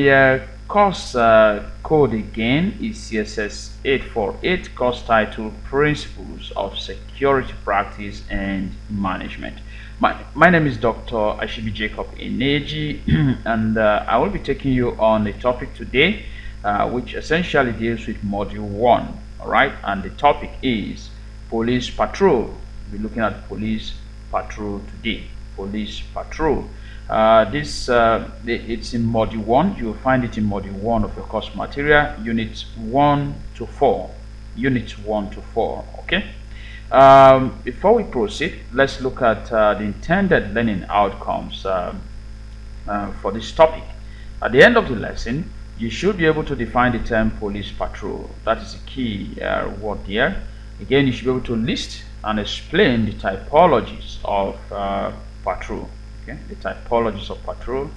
the course code again is CSS848, course title Principles of Security Practice and Management. My name is Dr. Ashibi Jacob Eneji, and I will be taking you on a topic today which essentially deals with module 1. All right, and the topic is police patrol. We'll be looking at police patrol today. Police patrol. It's in module 1. You'll find it in module 1 of your course material, units 1 to 4. Units 1 to 4. Okay. Before we proceed, let's look at the intended learning outcomes for this topic. At the end of the lesson, you should be able to define the term police patrol. That is a key word there. Again, you should be able to list and explain the typologies of patrol. Okay, the typologies of patrol.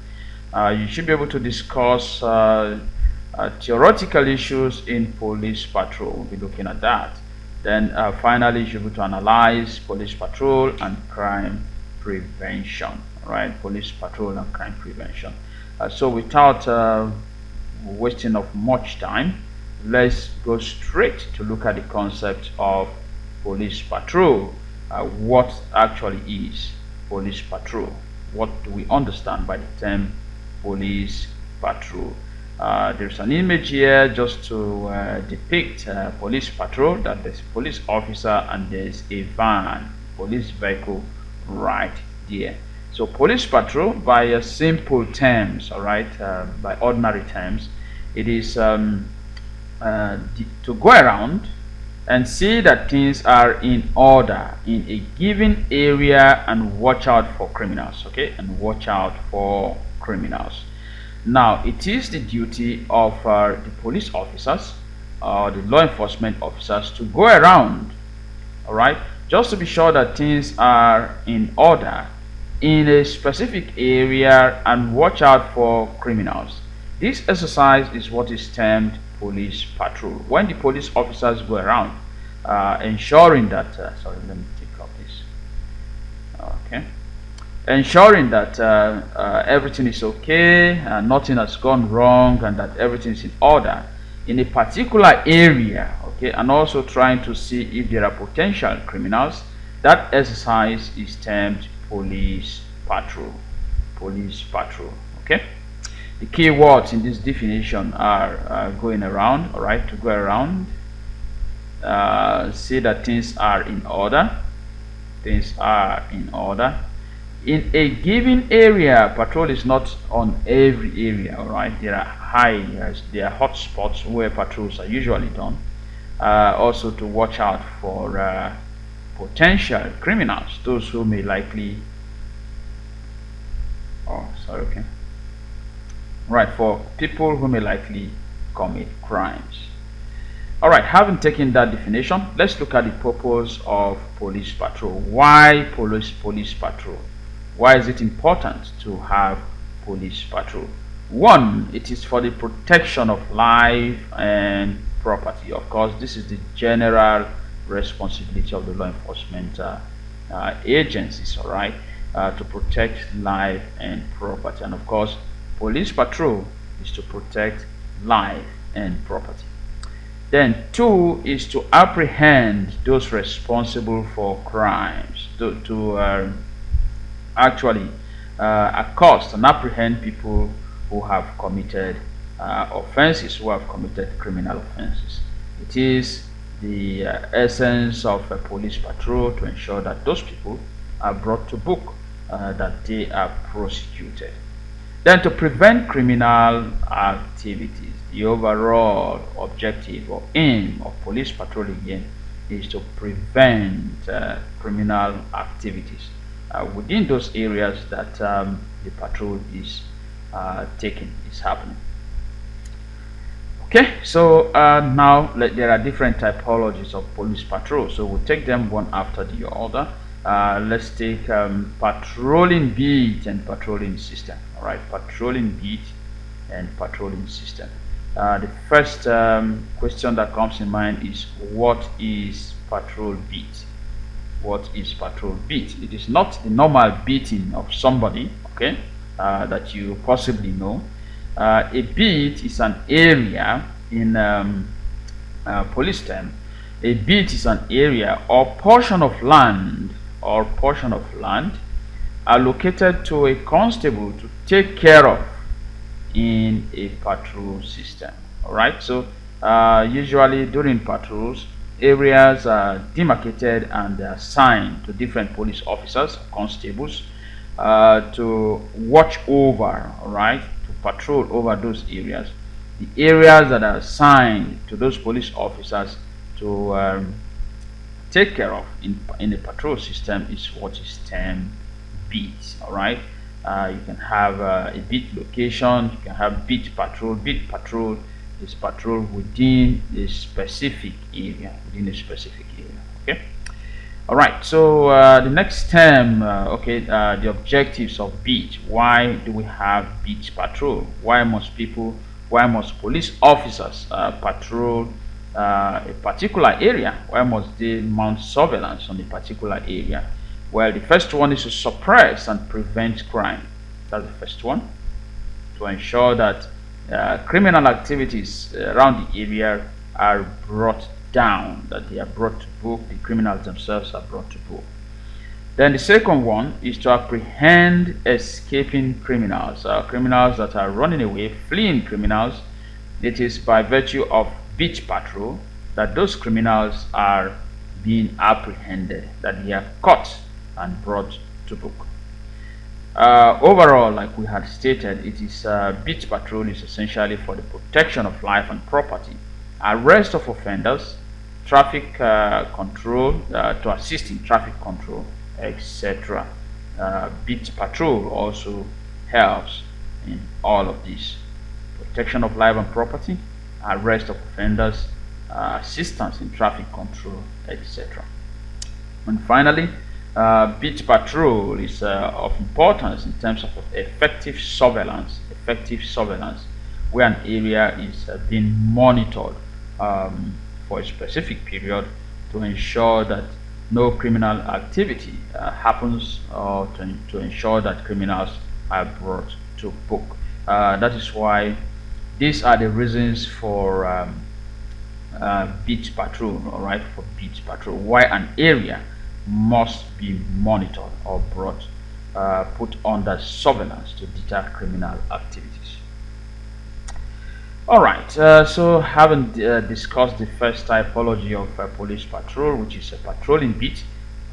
You should be able to discuss theoretical issues in police patrol. We'll be looking at that. Then finally, you should be able to analyze police patrol and crime prevention. All right, police patrol and crime prevention. So without wasting of much time, let's go straight to look at the concept of police patrol. What actually is police patrol? What do we understand by the term police patrol? There's an image here just to depict police patrol, that there's a police officer and there's a van, police vehicle right there. So police patrol, by simple terms, all right, by ordinary terms, it is to go around and see that things are in order in a given area and watch out for criminals. Okay, and watch out for criminals. Now, it is the duty of the police officers or the law enforcement officers to go around, all right, just to be sure that things are in order in a specific area and watch out for criminals. This exercise is what is termed police patrol. When the police officers go around ensuring that sorry, let me take off this. Okay, ensuring that everything is okay, nothing has gone wrong, and that everything is in order in a particular area. Okay, and also trying to see if there are potential criminals. That exercise is termed police patrol. Police patrol. Okay. The key words in this definition are going around, all right, to go around, see that things are in order. Things are in order. In a given area, patrol is not on every area, all right. There are hot spots where patrols are usually done. Also to watch out for potential criminals, those who may likely, okay. Right, for people who may likely commit crimes. All right, having taken that definition, let's look at the purpose of police patrol. Why police patrol? Why is it important to have police patrol? One, it is for the protection of life and property. Of course, this is the general responsibility of the law enforcement agencies, all right, to protect life and property. And of course, police patrol is to protect life and property. Then 2 is to apprehend those responsible for crimes, to actually accost and apprehend people who have committed offenses, who have committed criminal offenses. It is the essence of a police patrol to ensure that those people are brought to book, that they are prosecuted. Then to prevent criminal activities. The overall objective or aim of police patrol again is to prevent criminal activities within those areas that the patrol is happening. Okay, so now there are different typologies of police patrol, so we'll take them one after the other. Let's take patrolling beat and patrolling system. All right, patrolling beat and patrolling system. The first question that comes in mind is, what is patrol beat? What is patrol beat? It is not the normal beating of somebody, okay, that you possibly know. A beat is an area in police term. A beat is an area or portion of land allocated to a constable to take care of in a patrol system. All right, so usually during patrols, areas are demarcated and assigned to different police officers, constables, to watch over, all right, to patrol over those areas. The areas that are assigned to those police officers to take care of in the patrol system is what is termed beats. All right, you can have a beat location, you can have beat patrol. Beat patrol is patrol within a specific area, okay. All right, so the next term, the objectives of beat. Why do we have beat patrol? Why must police officers patrol a particular area? Why must they mount surveillance on a particular area? Well, the first one is to suppress and prevent crime. That's the first one. To ensure that criminal activities around the area are brought down, that they are brought to book, the criminals themselves are brought to book. Then the second one is to apprehend escaping criminals, criminals that are running away, fleeing criminals. It is by virtue of beat patrol that those criminals are being apprehended, that they are caught and brought to book. Overall, like we had stated, it is beat patrol is essentially for the protection of life and property, arrest of offenders, traffic control, to assist in traffic control, etc. Beat patrol also helps in all of this: protection of life and property, arrest of offenders, assistance in traffic control, etc. And finally, beat patrol is of importance in terms of effective surveillance, where an area is being monitored for a specific period to ensure that no criminal activity happens, or to ensure that criminals are brought to book. That is why these are the reasons for beat patrol, all right, for beat patrol, why an area must be monitored or put under surveillance to deter criminal activities. All right, so having discussed the first typology of police patrol, which is a patrolling beat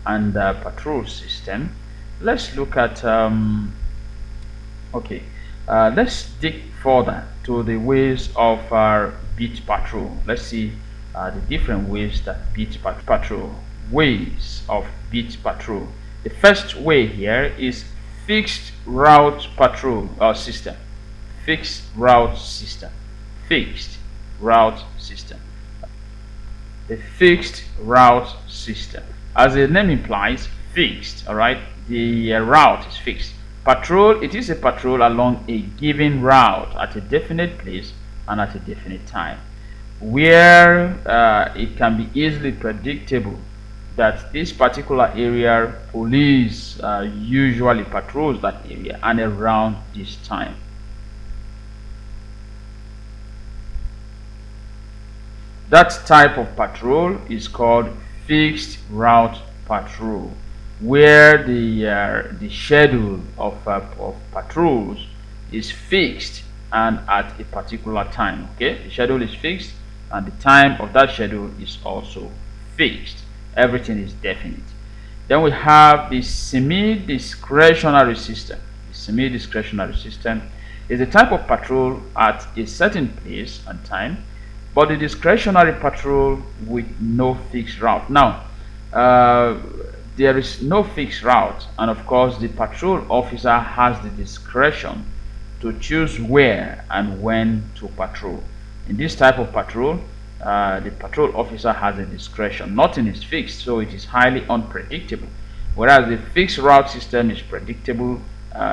and patrol system, let's look at let's dig further to the ways of our beat patrol. Let's see the different ways that beat patrol. Ways of beat patrol. The first way here is fixed route patrol system. Fixed route system. Fixed route system. The fixed route system, as the name implies, fixed. All right, the route is fixed. Patrol, it is a patrol along a given route at a definite place and at a definite time, where it can be easily predictable that this particular area, police usually patrols that area and around this time. That type of patrol is called fixed route patrol, where the schedule of patrols is fixed and at a particular time. Okay, the schedule is fixed and the time of that schedule is also fixed. Everything is definite. Then we have the semi-discretionary system. The semi-discretionary system is a type of patrol at a certain place and time, but the discretionary patrol with no fixed route. Now, there is no fixed route, and of course the patrol officer has the discretion to choose where and when to patrol. In this type of patrol, the patrol officer has a discretion. Nothing is fixed, so it is highly unpredictable. Whereas the fixed route system is predictable.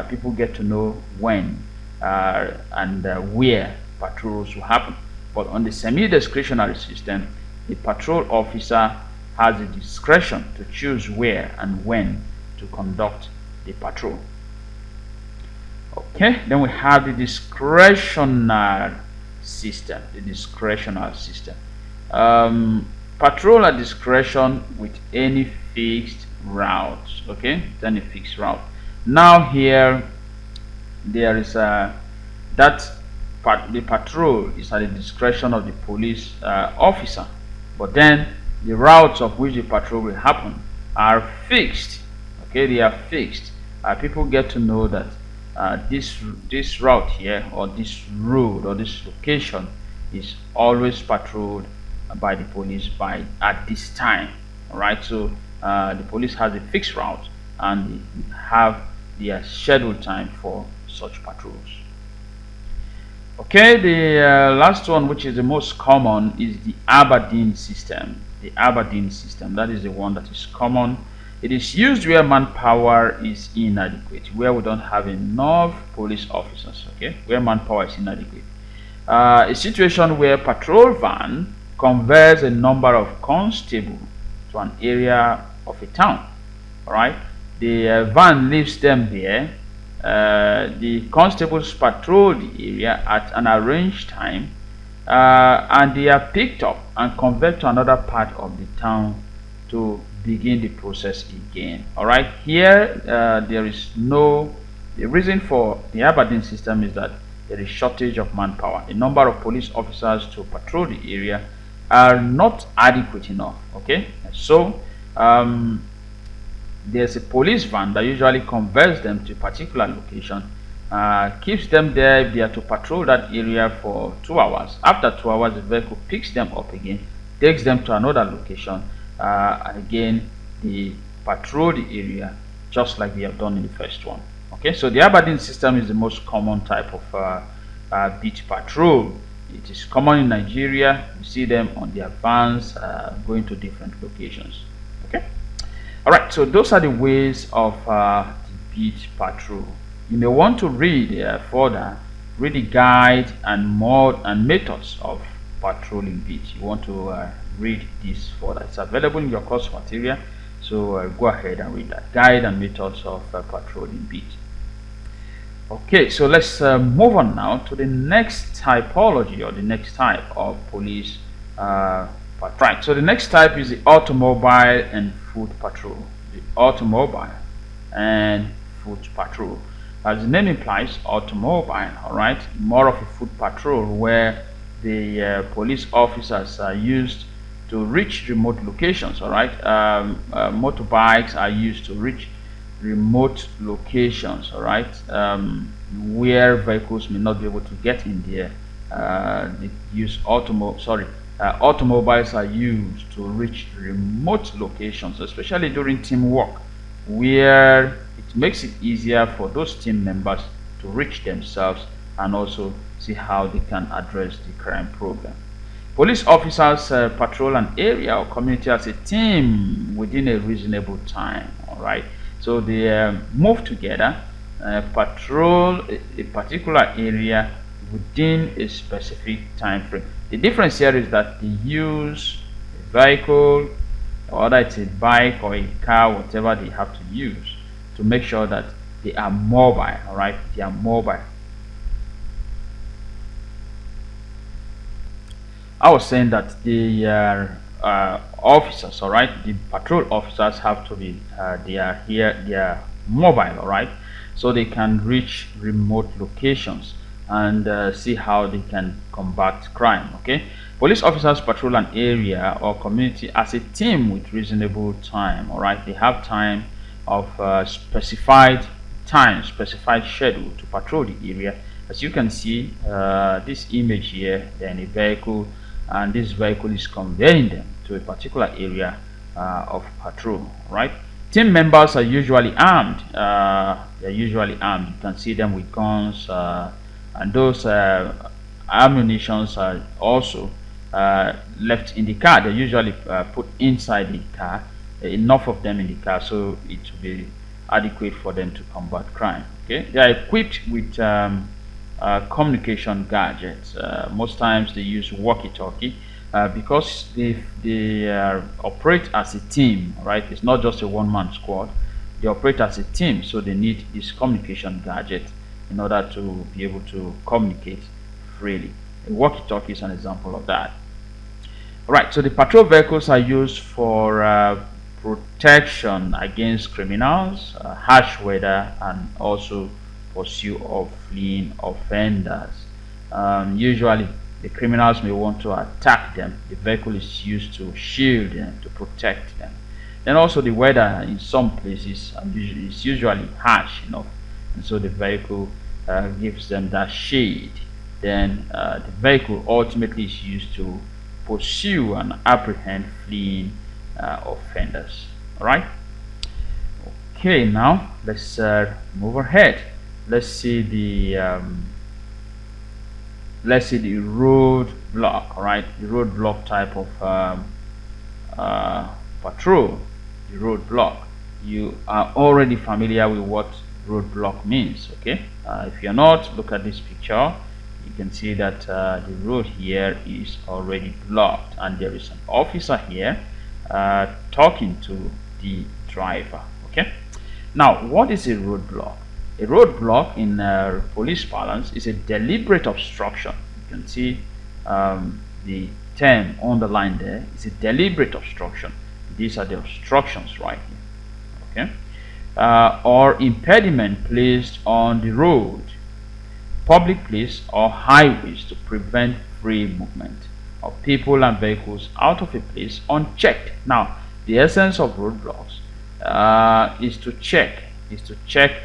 People get to know when and where patrols will happen. But on the semi-discretionary system, the patrol officer has the discretion to choose where and when to conduct the patrol. Okay, then we have the discretional system. The discretional system. Patrol at discretion with any fixed route. Okay, with any fixed route. Now here there is a that the patrol is at the discretion of the police officer, but then the routes of which the patrol will happen are fixed. Okay, they are fixed. People get to know that this route here, or this road, or this location is always patrolled by the police by at this time. All right, so the police has a fixed route and they have their scheduled time for such patrols. Okay, the last one, which is the most common, is the Aberdeen system. The Aberdeen system, that is the one that is common. It is used where manpower is inadequate, where we don't have enough police officers. Okay, where manpower is inadequate. A situation where patrol van conveys a number of constables to an area of a town. All right, the van leaves them there. The constables patrol the area at an arranged time, and they are picked up and conveyed to another part of the town to begin the process again. All right, here there is no, the reason for the Aberdeen system is that there is shortage of manpower. The number of police officers to patrol the area are not adequate enough. Okay, so there's a police van that usually conveys them to a particular location, keeps them there if they are to patrol that area for 2 hours. After 2 hours, the vehicle picks them up again, takes them to another location, and again they patrol the area just like they have done in the first one. Okay, so the Aberdeen system is the most common type of beat patrol. It is common in Nigeria. You see them on their vans going to different locations. Okay. All right, so those are the ways of the beat patrol. You may want to read further, read the guide and mode and methods of patrolling beat. You want to read this further. It's available in your course material, so go ahead and read that guide and methods of patrolling beat. Okay, so let's move on now to the next typology, or the next type of police patrol. Right, so the next type is the automobile and foot patrol. The automobile and foot patrol, as the name implies, automobile. All right, more of a foot patrol where the police officers are used to reach remote locations. All right, motorbikes are used to reach remote locations. All right, where vehicles may not be able to get in there. They use automobiles are used to reach remote locations, especially during teamwork, where it makes it easier for those team members to reach themselves and also see how they can address the crime problem. Police officers patrol an area or community as a team within a reasonable time. All right, so they move together, patrol a particular area within a specific time frame. The difference here is that they use a vehicle, or whether it's a bike or a car, whatever they have to use to make sure that they are mobile. All right, they are mobile. I was saying that the officers, all right, the patrol officers have to be they are mobile. All right, so they can reach remote locations and see how they can combat crime. Okay, police officers patrol an area or community as a team with reasonable time. All right, they have time of specified schedule to patrol the area. As you can see, this image here, they're in a vehicle, and this vehicle is conveying them to a particular area of patrol. Right, team members are usually armed. They're usually armed. You can see them with guns, and those ammunitions are also left in the car. They're usually put inside the car, enough of them in the car so it will be adequate for them to combat crime. Okay, they are equipped with communication gadgets. Most times they use walkie-talkie because they operate as a team. Right, it's not just a one-man squad. They operate as a team, so they need this communication gadget in order to be able to communicate freely. A walkie-talkie is an example of that. Right, so the patrol vehicles are used for protection against criminals, harsh weather, and also pursuit of fleeing offenders. Usually, the criminals may want to attack them. The vehicle is used to shield them, to protect them. Then also the weather in some places is usually harsh enough, and so the vehicle gives them that shade. Then the vehicle ultimately is used to pursue and apprehend fleeing offenders. All right. Okay, now let's move ahead. Let's see the road block. All right, the road block type of patrol. The road block. You are already familiar with what road block means. Okay, if you're not, look at this picture. You can see that the road here is already blocked, and there is an officer here talking to the driver. Okay, now what is a roadblock? A roadblock in police parlance is a deliberate obstruction. You can see the term underlined there is a deliberate obstruction. These are the obstructions right here. Okay, or impediment placed on the road, public place, or highways to prevent free movement of people and vehicles out of a place unchecked. Now, the essence of roadblocks is to check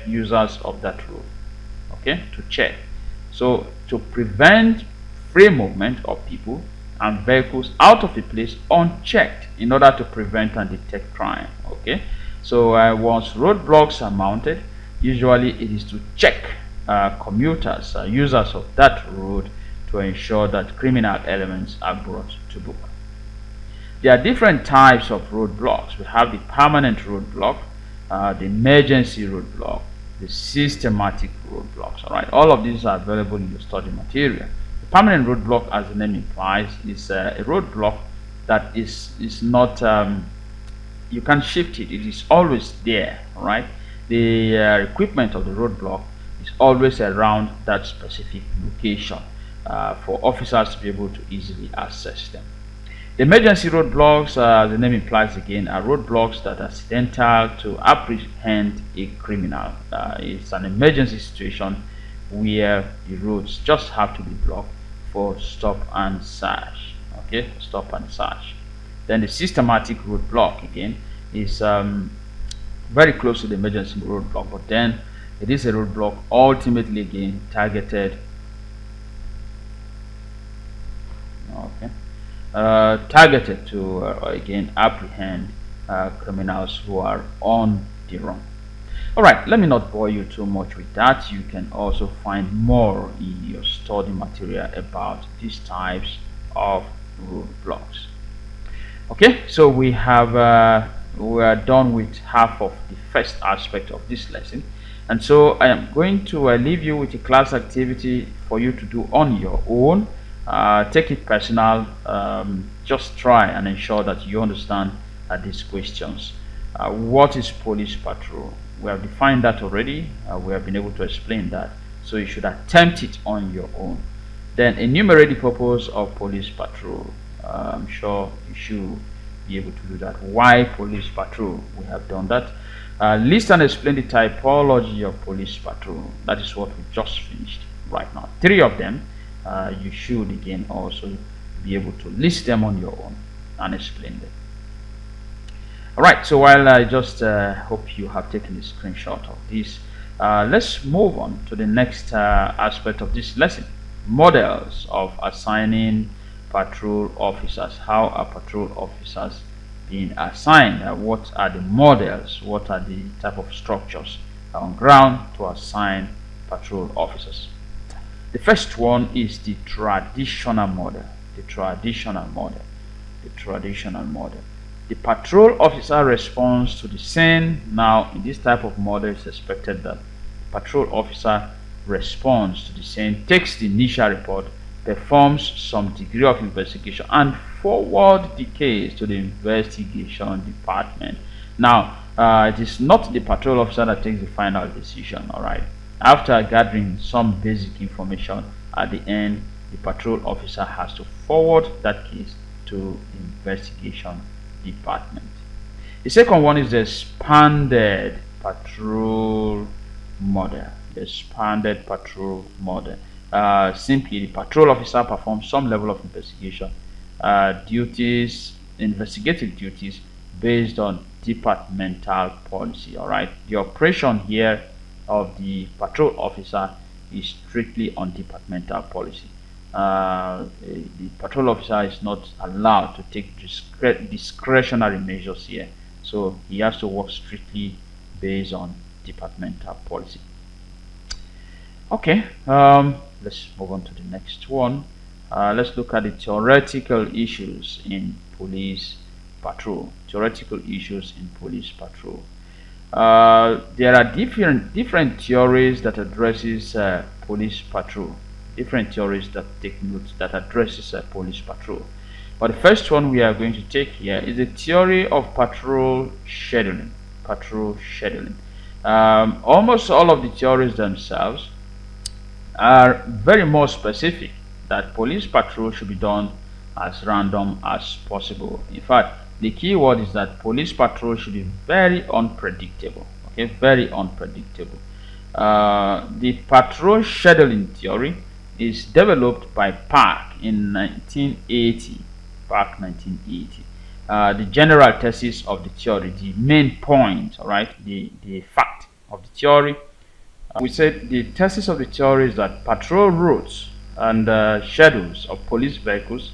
users of that road. Okay, to check. So to prevent free movement of people and vehicles out of a place unchecked in order to prevent and detect crime. Okay, so once roadblocks are mounted, usually it is to check commuters, users of that road, to ensure that criminal elements are brought to book. There are different types of roadblocks. We have the permanent roadblock, the emergency roadblock, the systematic roadblocks. All right, all of these are available in your study material. The permanent roadblock, as the name implies, is a roadblock that is not you can shift it. It is always there. All right, the equipment of the roadblock is always around that specific location for officers to be able to easily access them. The emergency roadblocks, the name implies again, are roadblocks that are accidental to apprehend a criminal. It's an emergency situation where the roads just have to be blocked for stop and search. Okay, stop and search. Then the systematic roadblock again is very close to the emergency roadblock, but then it is a roadblock ultimately again targeted to again apprehend criminals who are on the run. All right, let me not bore you too much with that. You can also find more in your study material about these types of roadblocks. Okay, so we are done with half of the first aspect of this lesson, and so I am going to leave you with a class activity for you to do on your own. Take it personal. Just try and ensure that you understand these questions. What is police patrol? We have defined that already. We have been able to explain that, so you should attempt it on your own. Then enumerate the purpose of police patrol. I'm sure you should be able to do that. Why police patrol? We have done that. List and explain the typology of police patrol. That is what we just finished right now. 3 of them. You should again also be able to list them on your own and explain them. All right, so while I just hope you have taken a screenshot of this, let's move on to the next aspect of this lesson: models of assigning patrol officers. How are patrol officers being assigned? What are the models? What are the type of structures on ground to assign patrol officers? The first one is the traditional model. The traditional model. The traditional model. The patrol officer responds to the scene. Now, in this type of model, it's expected that the patrol officer responds to the scene, takes the initial report, performs some degree of investigation, and forward the case to the investigation department. Now, it is not the patrol officer that takes the final decision. All right. After gathering some basic information, at the end, the patrol officer has to forward that case to the investigation department. The second one is the expanded patrol model. The expanded patrol model. Simply, the patrol officer performs some level of investigation investigative duties based on departmental policy. All right, the operation here of the patrol officer is strictly on departmental policy. The patrol officer is not allowed to take discretionary measures here, so he has to work strictly based on departmental policy. Okay, let's move on to the next one. Let's look at the theoretical issues in police patrol. Theoretical issues in police patrol. There are different theories that addresses police patrol. Different theories that take note that addresses police patrol. But the first one we are going to take here is the theory of patrol scheduling. Patrol scheduling. Almost all of the theories themselves are very more specific that police patrol should be done as random as possible. In fact, the key word is that police patrol should be very unpredictable. Okay, very unpredictable. The patrol scheduling theory is developed by Park in 1980. Park 1980. The general thesis of the theory, the main point, all right, the fact of the theory. We said the thesis of the theory is that patrol routes and schedules of police vehicles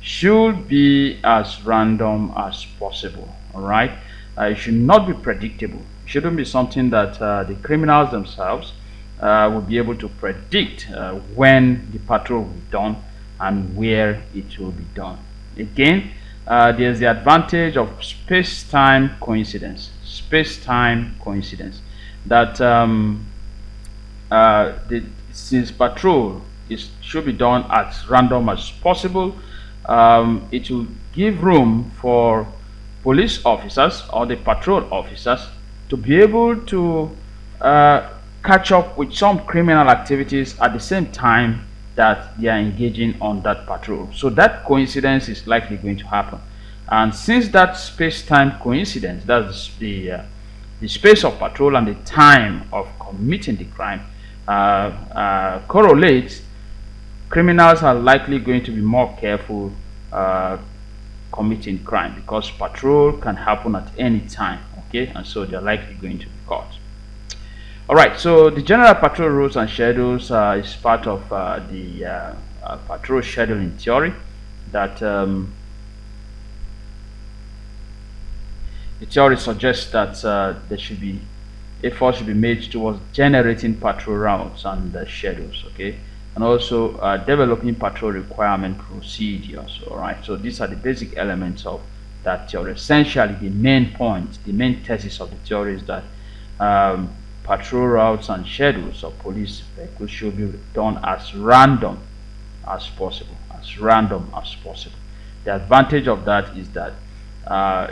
should be as random as possible. All right, it should not be predictable. It shouldn't be something that the criminals themselves will be able to predict when the patrol will be done and where it will be done. Again, there's the advantage of space-time coincidence. Space-time coincidence that since patrol should be done as random as possible, it will give room for police officers or the patrol officers to be able to catch up with some criminal activities at the same time that they are engaging on that patrol. So that coincidence is likely going to happen. And since that space-time coincidence, that's the space of patrol and the time of committing the crime correlates, criminals are likely going to be more careful committing crime because patrol can happen at any time. Okay, and so they're likely going to be caught. All right, so the general patrol routes and schedules is part of the patrol scheduling theory that the theory suggests that there should be effort should be made towards generating patrol routes and schedules, okay, and also developing patrol requirement procedures. All right, so these are the basic elements of that theory. Essentially, the main point, the main thesis of the theory is that patrol routes and schedules of police vehicles should be done as random as possible. As random as possible. The advantage of that is that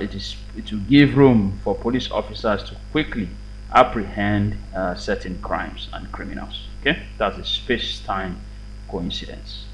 it will give room for police officers to quickly apprehend certain crimes and criminals. Okay, that's a space-time coincidence.